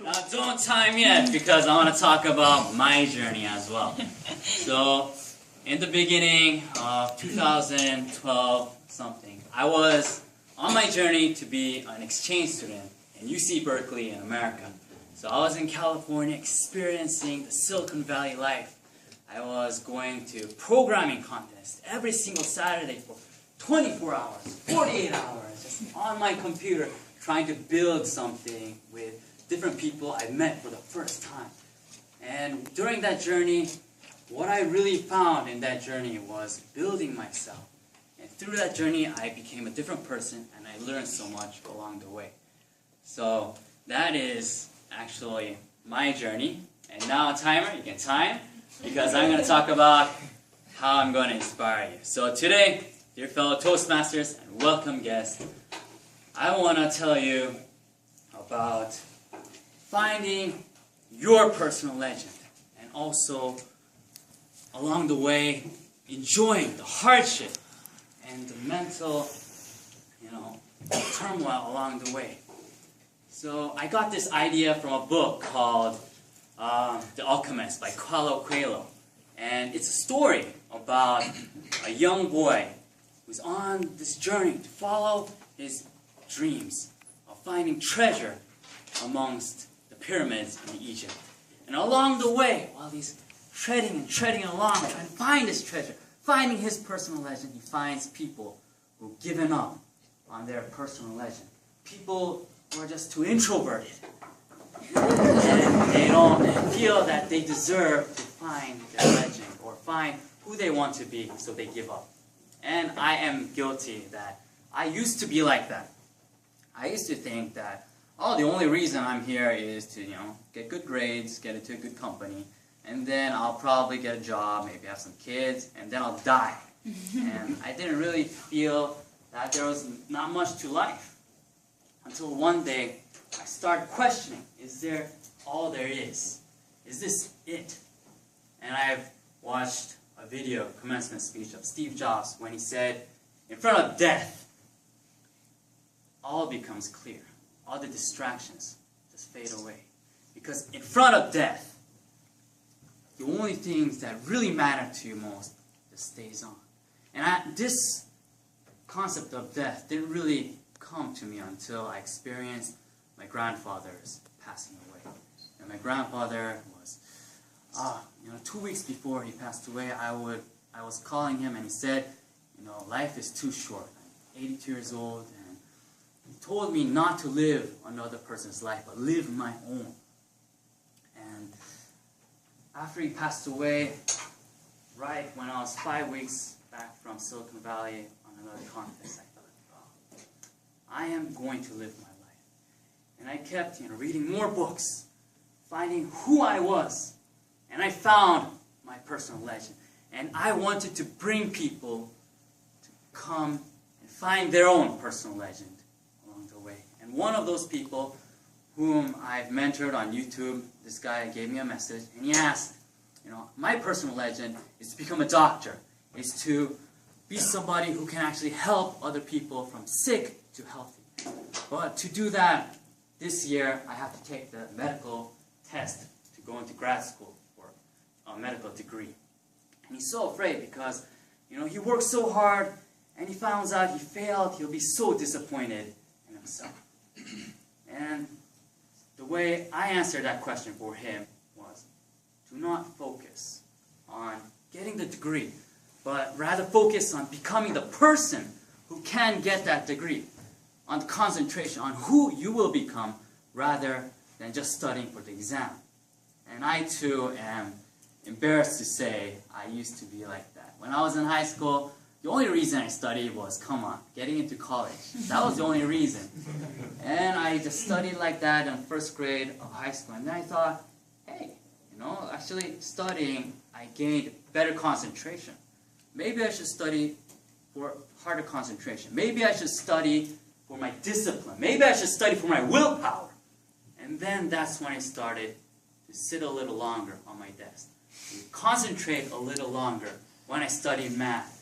Now don't time yet because I want to talk about my journey as well. So, in the beginning of 2012 something, I was on my journey to be an exchange student in UC Berkeley in America. So I was in California experiencing the Silicon Valley life. I was going to programming contests every single Saturday for 24 hours, 48 hours, just on my computer trying to build something with different people I met for the first time. And during that journey, what I really found in that journey was building myself. And through that journey, I became a different person and I learned so much along the way. So that is actually my journey. And now, timer, you can time, because I'm going to talk about how I'm going to inspire you. So today, dear fellow Toastmasters and welcome guests, I want to tell you about finding your personal legend and also along the way enjoying the hardship and the mental turmoil along the way. So I got this idea from a book called The Alchemist by Paulo Coelho, and it's a story about a young boy who's on this journey to follow his dreams of finding treasure amongst the pyramids in Egypt. And along the way, while he's treading along, trying to find this treasure, finding his personal legend, he finds people who've given up on their personal legend. People who are just too introverted. And they don't feel that they deserve to find their legend or find who they want to be, so they give up. And I am guilty that I used to be like that. I used to think that, oh, the only reason I'm here is to, get good grades, get into a good company, and then I'll probably get a job, maybe have some kids, and then I'll die. And I didn't really feel that there was not much to life. Until one day, I started questioning, is there all there is? Is this it? And I've watched a video, commencement speech of Steve Jobs, when he said, in front of death, all becomes clear. All the distractions just fade away. Because in front of death, the only things that really matter to you most just stays on. And this concept of death didn't really come to me until I experienced my grandfather's passing away. And my grandfather was, 2 weeks before he passed away, I was calling him and he said, life is too short. I'm 82 years old and he told me not to live another person's life, but live my own. And after he passed away, right when I was 5 weeks back from Silicon Valley on another conference, I thought, oh, I am going to live my life. And I kept reading more books, finding who I was. And I found my personal legend. And I wanted to bring people to come and find their own personal legend along the way. And one of those people whom I've mentored on YouTube, this guy gave me a message, and he asked, my personal legend is to become a doctor, is to be somebody who can actually help other people from sick to healthy. But to do that, this year I have to take the medical test to go into grad school for a medical degree. And he's so afraid because, he worked so hard and he finds out he failed, he'll be so disappointed in himself. And the way I answered that question for him was, do not focus on getting the degree, but rather focus on becoming the person who can get that degree, on the concentration on who you will become rather than just studying for the exam. And I too am embarrassed to say I used to be like that. When I was in high school, the only reason I studied was, getting into college. That was the only reason. And I just studied like that in first grade of high school. And then I thought, hey, actually studying, I gained better concentration. Maybe I should study for harder concentration. Maybe I should study for my discipline. Maybe I should study for my willpower. And then that's when I started to sit a little longer on my desk, to concentrate a little longer when I studied math.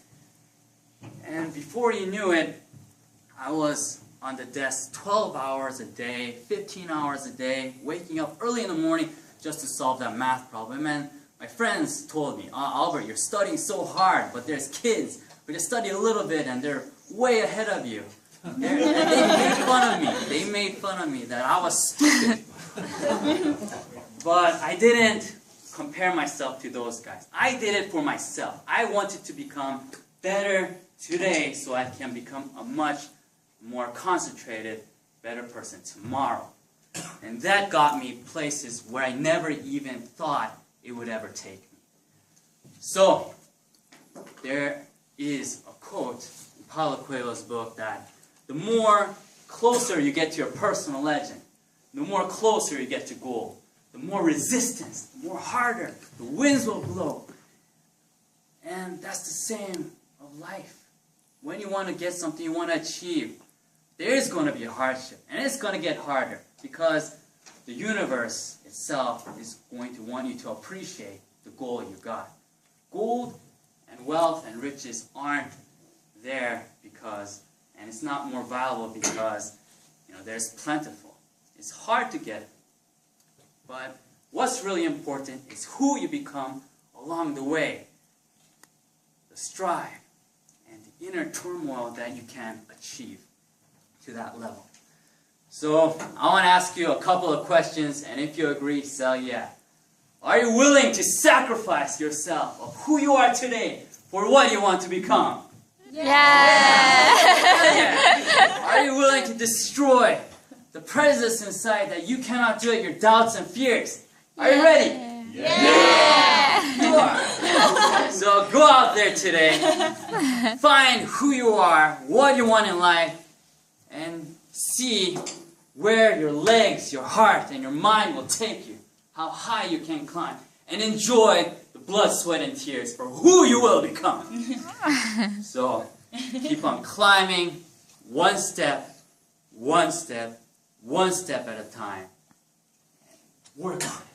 And before you knew it, I was on the desk 12 hours a day, 15 hours a day, waking up early in the morning just to solve that math problem. And my friends told me, Albert, you're studying so hard, but there's kids who just study a little bit and they're way ahead of you. They made fun of me. They made fun of me that I was stupid. But I didn't compare myself to those guys. I did it for myself. I wanted to become better today so I can become a much more concentrated, better person tomorrow. And that got me places where I never even thought it would ever take me. So, there is a quote in Paulo Coelho's book that the more closer you get to your personal legend, the more closer you get to goal, the more resistance, the more harder, the winds will blow. And that's the same of life. When you want to get something you want to achieve, there is going to be a hardship, and it's going to get harder because the universe itself is going to want you to appreciate the goal you got. Gold and wealth and riches aren't there because, and it's not more valuable because, there's plentiful. It's hard to get it. But what's really important is who you become along the way. The strive and the inner turmoil that you can achieve to that level. So, I want to ask you a couple of questions, and if you agree, say yeah. Are you willing to sacrifice yourself of who you are today for what you want to become? Yeah. Yeah. Are you willing to destroy the prejudice inside that you cannot do it, your doubts and fears? Are you ready? Yeah. You are. So go out there today, find who you are, what you want in life, and see where your legs, your heart, and your mind will take you, how high you can climb, and enjoy the blood, sweat, and tears for who you will become. So, keep on climbing, one step, one step, one step at a time. Work on it.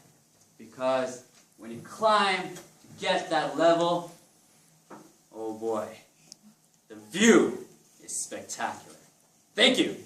Because when you climb to get that level, oh boy, the view is spectacular. Thank you.